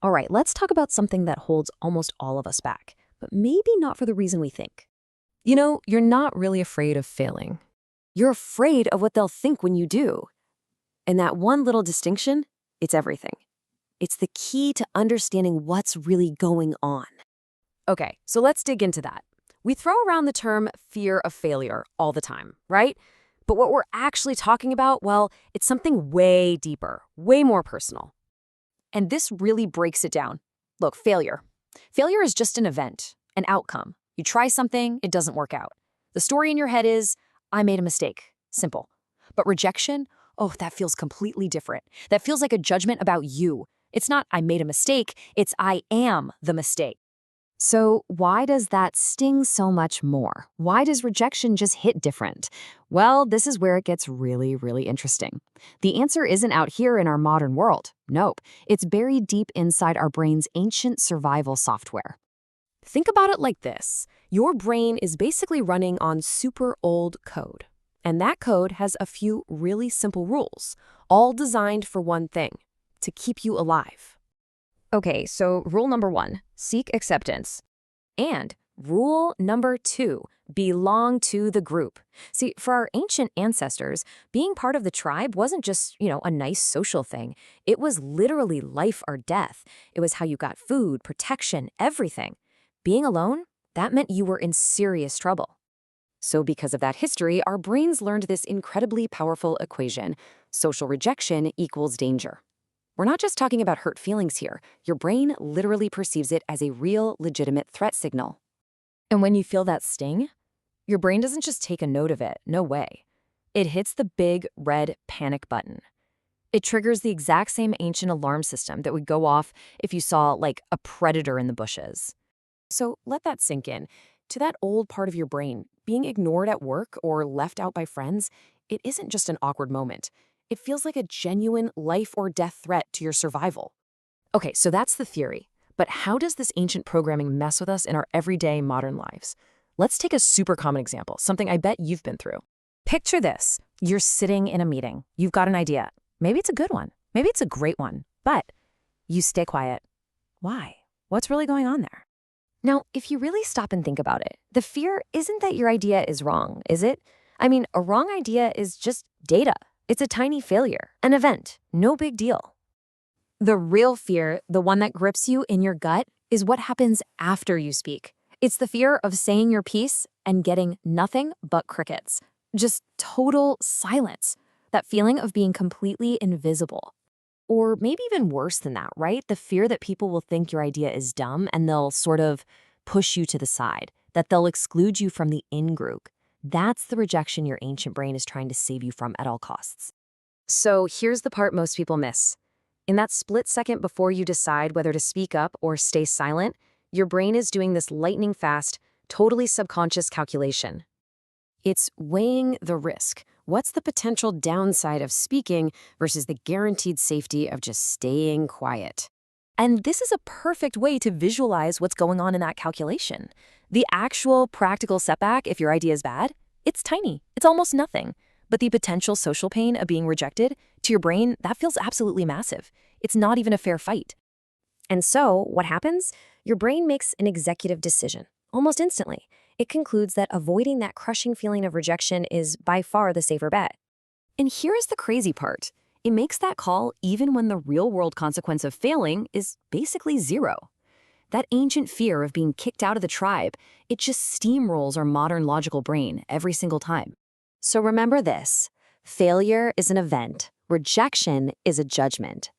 All right, let's talk about something that holds almost all of us back, but maybe not for the reason we think. You're not really afraid of failing. You're afraid of what they'll think when you do. And that one little distinction, it's everything. It's the key to understanding what's really going on. Okay, so let's dig into that. We throw around the term fear of failure all the time, right? But what we're actually talking about, well, it's something way deeper, way more personal. And this really breaks it down. Look, failure. Failure is just an event, an outcome. You try something, it doesn't work out. The story in your head is, I made a mistake. Simple. But rejection, oh, that feels completely different. That feels like a judgment about you. It's not, I made a mistake, it's, I am the mistake. So why does that sting so much more? Why does rejection just hit different? Well, this is where it gets really, really interesting. The answer isn't out here in our modern world. Nope. It's buried deep inside our brain's ancient survival software. Think about it like this. Your brain is basically running on super old code. And that code has a few really simple rules, all designed for one thing, to keep you alive. Okay, so rule number 1, seek acceptance. And rule number 2, belong to the group. See, for our ancient ancestors, being part of the tribe wasn't just, a nice social thing. It was literally life or death. It was how you got food, protection, everything. Being alone, that meant you were in serious trouble. So because of that history, our brains learned this incredibly powerful equation. Social rejection equals danger. We're not just talking about hurt feelings here. Your brain literally perceives it as a real, legitimate threat signal. And when you feel that sting, your brain doesn't just take a note of it. No way. It hits the big red panic button. It triggers the exact same ancient alarm system that would go off if you saw, like, a predator in the bushes. So let that sink in. To that old part of your brain, being ignored at work or left out by friends, it isn't just an awkward moment. It feels like a genuine life or death threat to your survival. Okay, so that's the theory. But how does this ancient programming mess with us in our everyday modern lives? Let's take a super common example, something I bet you've been through. Picture this. You're sitting in a meeting. You've got an idea. Maybe it's a good one. Maybe it's a great one. But you stay quiet. Why? What's really going on there? Now, if you really stop and think about it, the fear isn't that your idea is wrong, is it? I mean, a wrong idea is just data. It's a tiny failure, an event, no big deal. The real fear, the one that grips you in your gut, is what happens after you speak. It's the fear of saying your piece and getting nothing but crickets. Just total silence. That feeling of being completely invisible. Or maybe even worse than that, right? The fear that people will think your idea is dumb and they'll sort of push you to the side, that they'll exclude you from the in-group. That's the rejection your ancient brain is trying to save you from at all costs. So here's the part most people miss. In that split second before you decide whether to speak up or stay silent, your brain is doing this lightning-fast, totally subconscious calculation. It's weighing the risk. What's the potential downside of speaking versus the guaranteed safety of just staying quiet? And this is a perfect way to visualize what's going on in that calculation. The actual practical setback, if your idea is bad, it's tiny. It's almost nothing. But the potential social pain of being rejected, to your brain, that feels absolutely massive. It's not even a fair fight. And so, what happens? Your brain makes an executive decision, almost instantly. It concludes that avoiding that crushing feeling of rejection is by far the safer bet. And here's the crazy part. It makes that call even when the real-world consequence of failing is basically zero. That ancient fear of being kicked out of the tribe, it just steamrolls our modern logical brain every single time. So remember this. Failure is an event. Rejection is a judgment.